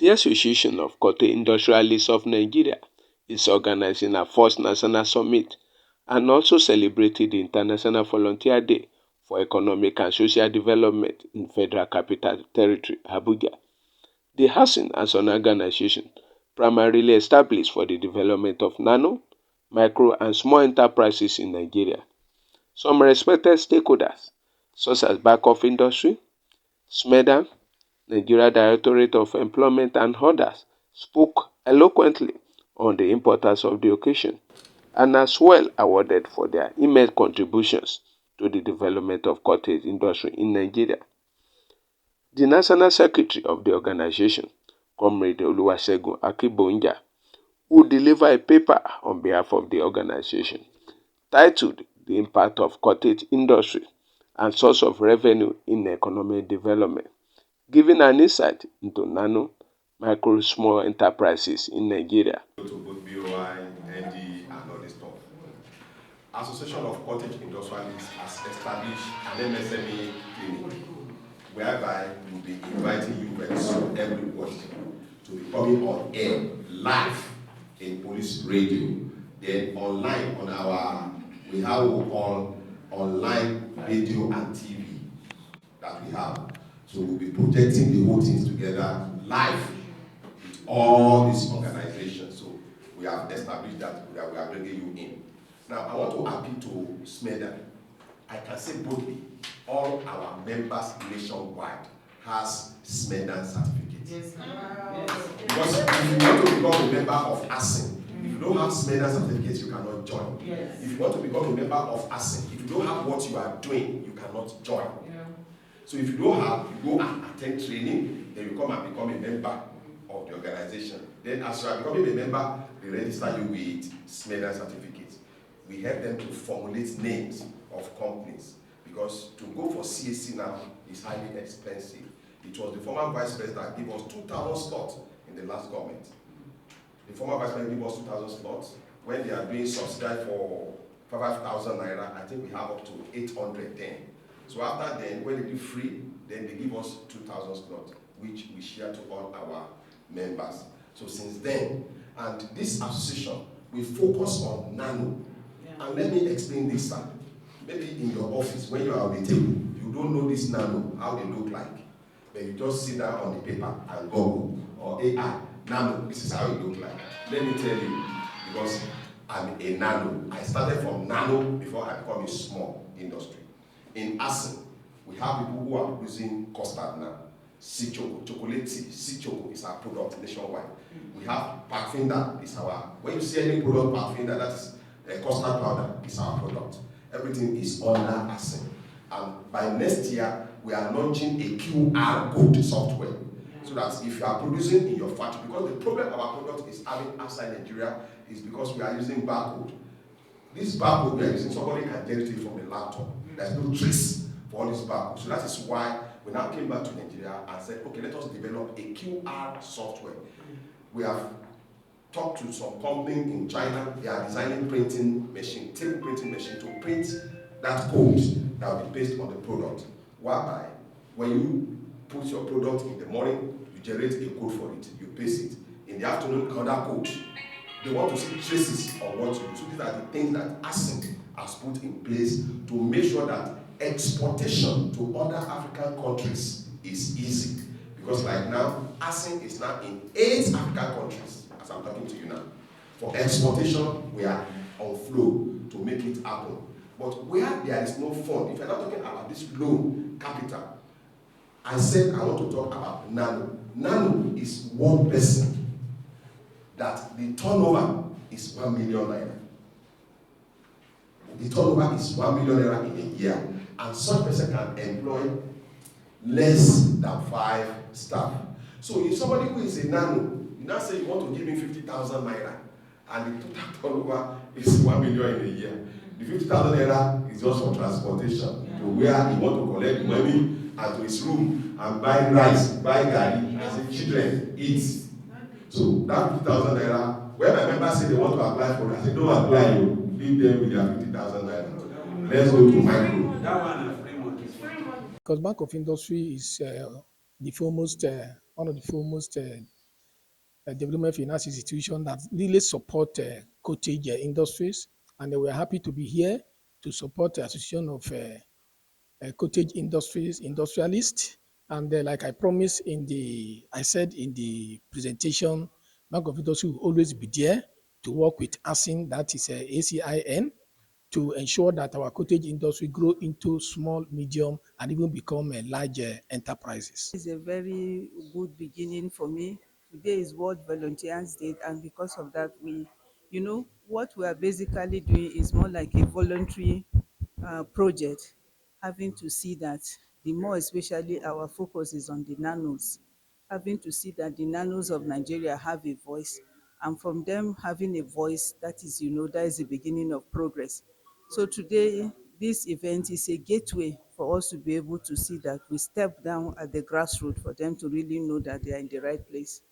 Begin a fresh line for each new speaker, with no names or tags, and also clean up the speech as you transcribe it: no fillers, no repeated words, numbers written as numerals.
The Association of Cotton Industrialists of Nigeria is organizing a first national summit and also celebrating the International Volunteer Day for Economic and Social Development in Federal Capital Territory, Abuja. The Acin as an organization primarily established for the development of nano, micro and small enterprises in Nigeria. Some respected stakeholders, such as Bank of Industry, Smedan, Nigeria Directorate of Employment and others, spoke eloquently on the importance of the occasion and as well awarded for their immense contributions to the development of cottage industry in Nigeria. The National Secretary of the organization, Comrade Olusegun Akibonja, who delivered a paper on behalf of the organization titled The Impact of Cottage Industry and Source of Revenue in Economic Development, giving an insight into nano, micro, small enterprises in Nigeria.
To both BOI, ND, and all this stuff. Association of Cottage Industrialists has established an MSME clinic whereby we'll be inviting you very soon, everybody, to be coming on air, live in police radio, then online on we have what we call online radio and TV that we have. So we'll be projecting the whole things together live with all these organizations. So we have established that we are bringing you in. Now, I want to appeal to Smedan. I can say boldly, all our members nationwide has Smedan certificate. Yes. Because if you want to become a member of Acin, if you don't have Smedan certificate, you cannot join. Yes. If you want to become a member of Acin, if you don't have what you are doing, you cannot join. Yeah. So if you don't have, you go and attend training, then you come and become a member of the organization. Then as you are becoming a member, they register you with Smedan certificates. We help them to formulate names of companies because to go for CAC now is highly expensive. It was the former vice president that gave us 2,000 slots in the last government. The former vice president gave us 2,000 slots. When they are doing subsidy for 5,000 naira, I think we have up to 800 then. So after then, when they do free, then they give us 2,000 slots, which we share to all our members. So since then, and this association, we focus on nano. Yeah. And let me explain this, sir. Maybe in your office, when you are on the table, you don't know this nano, how they look like. But you just sit down on the paper and Google or AI, nano, this is how it look like. Let me tell you, because I'm a nano. I started from nano before I become a small industry. In Acin, we have people who are producing custard now. Sichoko, chocolate tea, Sichoko is our product nationwide. We have parfum that is our, when you see any product parfum that is a custard powder, is our product. Everything is under Acin. And by next year, we are launching a QR code software. So that if you are producing in your factory, because the problem our product is having outside Nigeria is because we are using barcode. This barcode we are using, somebody can generate it from a laptop. There's no trace for all this barcode. So that is why we now came back to Nigeria and said, okay, let us develop a QR software. We have talked to some company in China. They are designing printing machine, table printing machine to print that code that will be based on the product. Whereby, when you put your product in the morning, you generate a code for it, you paste it. In the afternoon, another code. They want to see traces of what you do. So these are the things that Acin has put in place to make sure that exportation to other African countries is easy. Because like now, Acin is now in 8 African countries, as I'm talking to you now. For exportation, we are on flow to make it happen. But where there is no fund, if you're not talking about this low capital, I said I want to talk about Nano. Nano is one person that the turnover is 1 million naira. The turnover is 1 million naira in a year, and such person can employ less than 5 staff. So if somebody who is a nano, you now say you want to give him 50,000 naira, and the total turnover is 1 million in a year. The 50,000 naira is just for transportation to where he want to collect the money and to his room and buy rice, buy garri, and say children eat. So that 50,000 naira, when my members say they want to apply for it, I say don't apply, you leave them with their 50,000 naira. Let's go to micro. That one is
Because Bank of Industry is the foremost, one of the foremost development finance institution that really support cottage industries. And we are happy to be here to support the Association of cottage industries, industrialists. And like I promised I said in the presentation, Bank of Industry will always be there to work with Acin, that is ACIN, to ensure that our cottage industry grow into small, medium, and even become large enterprises.
It's a very good beginning for me. Today is World Volunteers Day, and because of that, what we are basically doing is more like a voluntary project, having to see that the more especially our focus is on the nanos, having to see that the nanos of Nigeria have a voice, and from them having a voice, that is the beginning of progress. So today, this event is a gateway for us to be able to see that we step down at the grassroots for them to really know that they are in the right place.